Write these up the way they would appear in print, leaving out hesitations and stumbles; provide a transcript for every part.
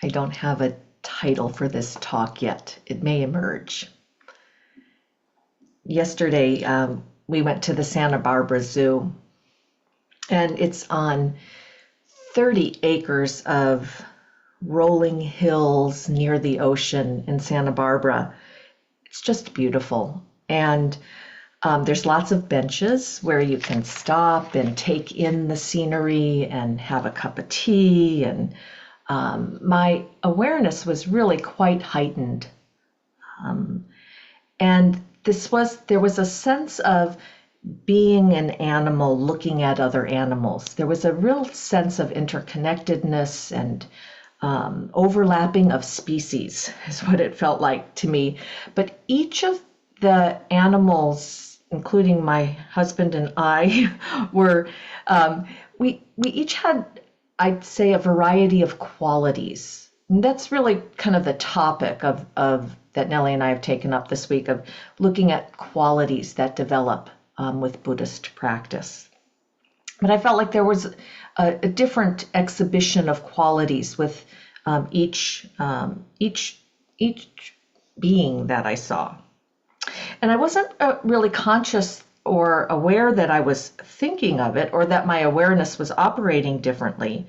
I don't have a title for this talk yet. It may emerge. Yesterday, we went to the Santa Barbara Zoo, and it's on 30 acres of rolling hills near the ocean in Santa Barbara. It's just beautiful. And there's lots of benches where you can stop and take in the scenery and have a cup of tea. And my awareness was really quite heightened. And there was a sense of being an animal, looking at other animals. There was a real sense of interconnectedness and overlapping of species is what it felt like to me. But each of the animals, including my husband and I, we each had, I'd say, a variety of qualities. And that's really kind of the topic of that Nelly and I have taken up this week, of looking at qualities that develop with Buddhist practice. But I felt like there was a different exhibition of qualities with each being that I saw. And I wasn't really conscious or aware that I was thinking of it or that my awareness was operating differently.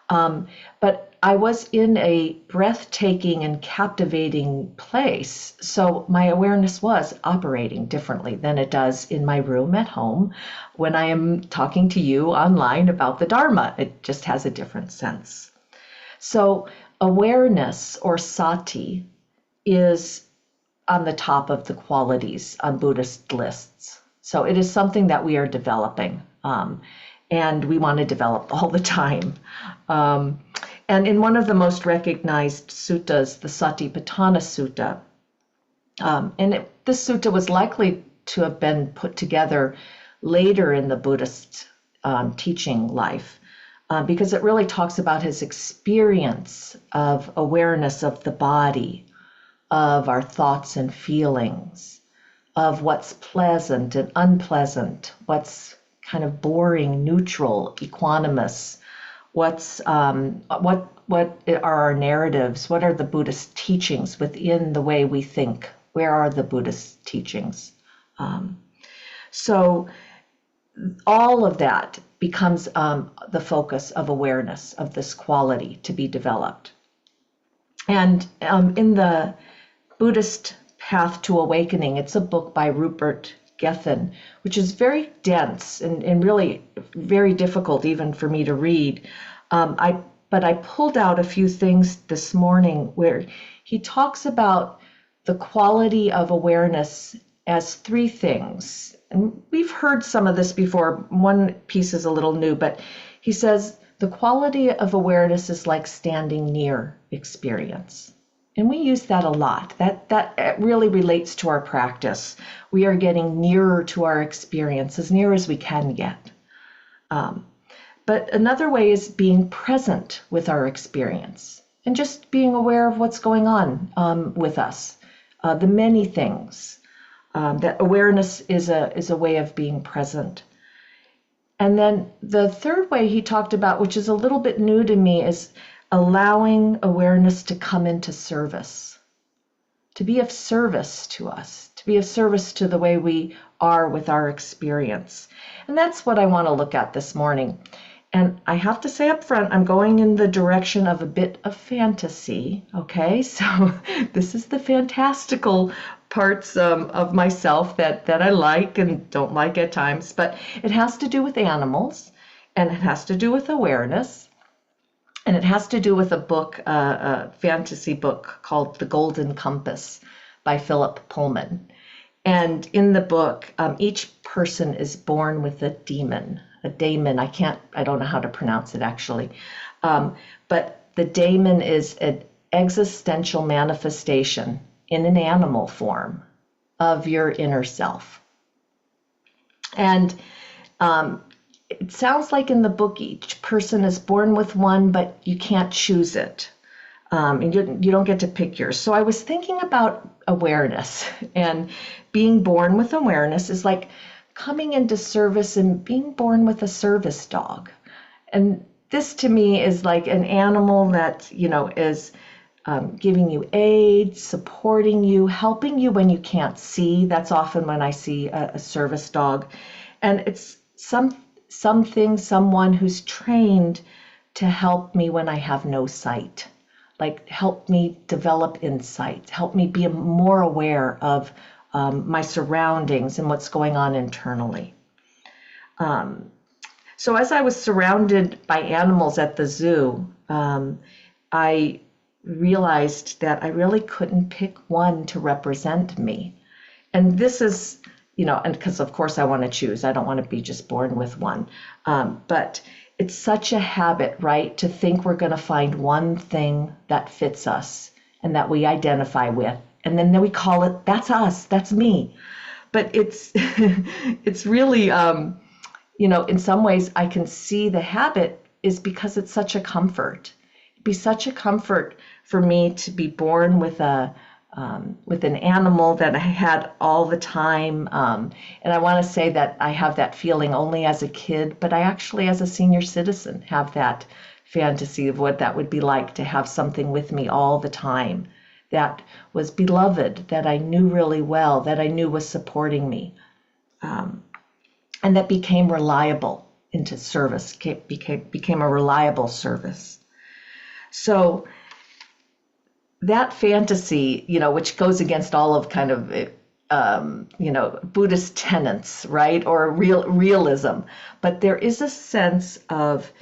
But I was in a breathtaking and captivating place. So my awareness was operating differently than it does in my room at home when I am talking to you online about the Dharma. It just has a different sense. So awareness, or sati, is on the top of the qualities on Buddhist lists. So it is something that we are developing, and we want to develop all the time. And in one of the most recognized suttas, the Satipatthana Sutta, this sutta was likely to have been put together later in the Buddhist teaching life, because it really talks about his experience of awareness of the body, of our thoughts and feelings, of what's pleasant and unpleasant, what's kind of boring, neutral, equanimous, what are our narratives, what are the Buddhist teachings within the way we think, where are the Buddhist teachings. So all of that becomes the focus of awareness of this quality to be developed. And in the Buddhist Path to Awakening, it's a book by Rupert Gethin, which is very dense and really very difficult even for me to read. But I pulled out a few things this morning where he talks about the quality of awareness as three things. And we've heard some of this before. One piece is a little new, but he says the quality of awareness is like standing near experience. And we use that a lot. That really relates to our practice. We are getting nearer to our experience, as near as we can get. But another way is being present with our experience and just being aware of what's going on with us, the many things. That awareness is a way of being present. And then the third way he talked about, which is a little bit new to me, is allowing awareness to come into service, to be of service to us, to be of service to the way we are with our experience. And that's what I want to look at this morning. And I have to say up front, I'm going in the direction of a bit of fantasy, okay? So this is the fantastical parts of myself that I like and don't like at times, but it has to do with animals, and it has to do with awareness, and it has to do with a book, a fantasy book called The Golden Compass by Philip Pullman. And in the book, each person is born with a daemon. I don't know how to pronounce it actually. But the daemon is an existential manifestation in an animal form of your inner self. And it sounds like in the book, each person is born with one, but you can't choose it. And you don't get to pick yours. So I was thinking about awareness, and being born with awareness is like coming into service and being born with a service dog. And this to me is like an animal that, is giving you aid, supporting you, helping you when you can't see. That's often when I see a service dog. And it's someone who's trained to help me when I have no sight. Like help me develop insight, help me be more aware of my surroundings and what's going on internally. So as I was surrounded by animals at the zoo, I realized that I really couldn't pick one to represent me. And this is, and because of course I want to choose, I don't want to be just born with one. But it's such a habit, right, to think we're going to find one thing that fits us and that we identify with. And then we call it, that's us, that's me. But it's, it's really, in some ways I can see the habit is because it's such a comfort. It'd be such a comfort for me to be born with an animal that I had all the time. And I want to say that I have that feeling only as a kid, but I actually, as a senior citizen, have that fantasy of what that would be like to have something with me all the time that was beloved, that I knew really well, that I knew was supporting me, and that became reliable into service, became a reliable service. So that fantasy, which goes against all of kind of, Buddhist tenets, right, or realism. But there is a sense of,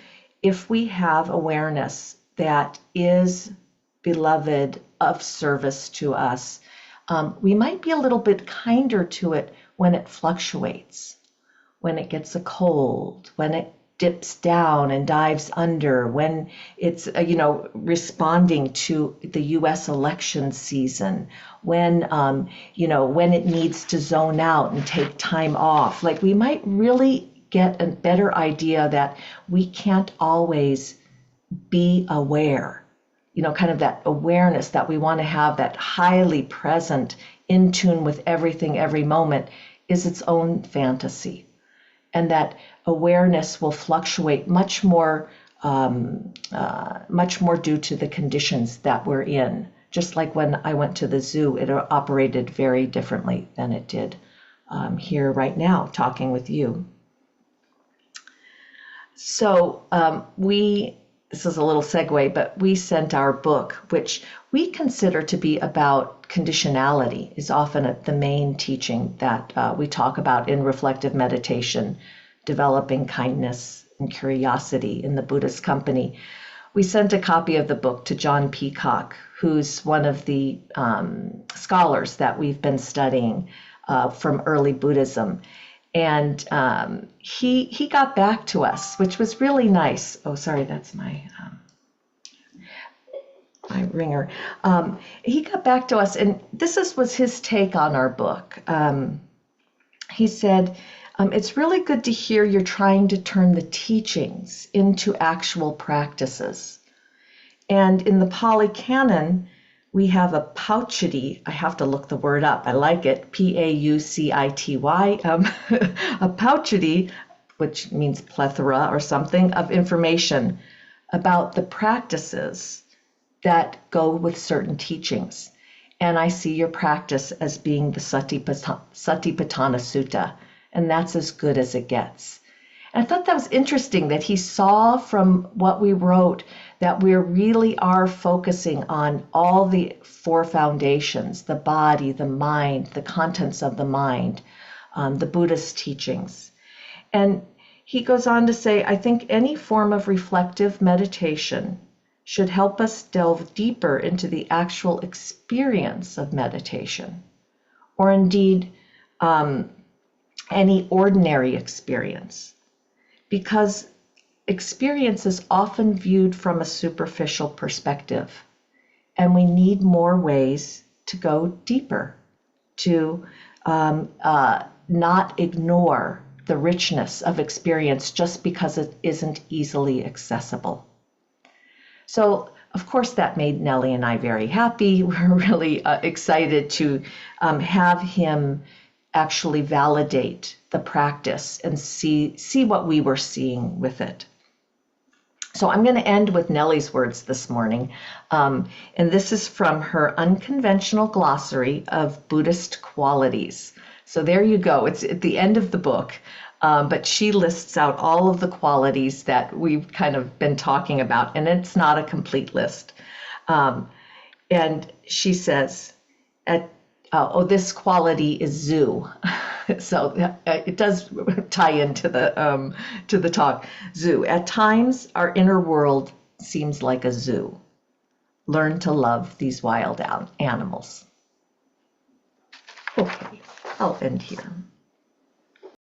if we have awareness that is beloved, of service to us, we might be a little bit kinder to it when it fluctuates, when it gets a cold, when it dips down and dives under, when it's, responding to the U.S. election season, when, when it needs to zone out and take time off. Like, we might really get a better idea that we can't always be aware, kind of that awareness that we want to have, that highly present, in tune with everything, every moment, is its own fantasy. And that awareness will fluctuate much more due to the conditions that we're in. Just like when I went to the zoo, it operated very differently than it did here right now, talking with you. So this is a little segue, but we sent our book, which we consider to be about conditionality, is often the main teaching that we talk about in reflective meditation, developing kindness and curiosity in the Buddhist company. We sent a copy of the book to John Peacock, who's one of the scholars that we've been studying from early Buddhism. And he got back to us, which was really nice. Oh, sorry, that's my ringer. He got back to us, and this was his take on our book. He said, it's really good to hear you're trying to turn the teachings into actual practices. And in the Pali Canon, we have a paucity. I have to look the word up. I like it. Paucity. A paucity, which means plethora or something, of information about the practices that go with certain teachings. And I see your practice as being the Satipatthana Sutta, and that's as good as it gets. And I thought that was interesting that he saw from what we wrote that we really are focusing on all the four foundations: the body, the mind, the contents of the mind, the Buddhist teachings. And he goes on to say, I think any form of reflective meditation should help us delve deeper into the actual experience of meditation, or indeed any ordinary experience, because experience is often viewed from a superficial perspective, and we need more ways to go deeper, to not ignore the richness of experience just because it isn't easily accessible. So, of course, that made Nelly and I very happy. We're really excited to have him actually validate the practice and see what we were seeing with it. So I'm going to end with Nelly's words this morning. And this is from her Unconventional Glossary of Buddhist Qualities. So there you go. It's at the end of the book. But she lists out all of the qualities that we've kind of been talking about. And it's not a complete list. And she says, this quality is zoo. So it does tie into the talk. Zoo. At times, our inner world seems like a zoo. Learn to love these wild animals. Okay, I'll end here.